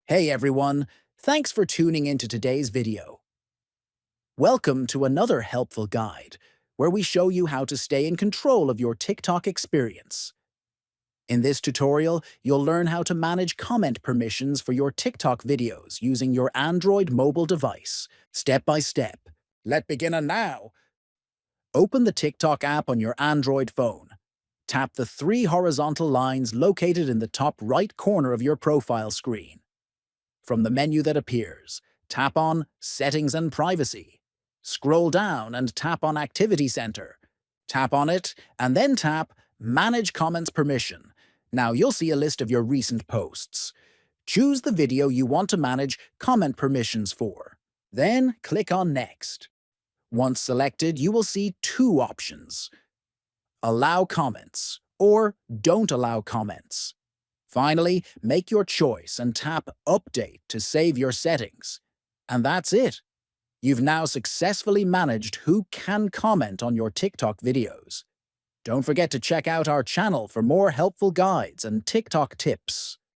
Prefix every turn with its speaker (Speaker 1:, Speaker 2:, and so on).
Speaker 1: Hey everyone, thanks for tuning into today's video. Welcome to another helpful guide, where we show you how to stay in control of your TikTok experience. In this tutorial, you'll learn how to manage comment permissions for your TikTok videos using your Android mobile device, step by step. Let's begin now. Open the TikTok app on your Android phone. Tap the three horizontal lines located in the top right corner of your profile screen. From the menu that appears, tap on Settings and Privacy. Scroll down and tap on Activity Center. Tap on it, and then tap Manage Comments Permission. Now you'll see a list of your recent posts. Choose the video you want to manage comment permissions for. Then click on Next. Once selected, you will see two options: Allow comments or Don't allow comments. Finally, make your choice and tap Update to save your settings. And that's it. You've now successfully managed who can comment on your TikTok videos. Don't forget to check out our channel for more helpful guides and TikTok tips.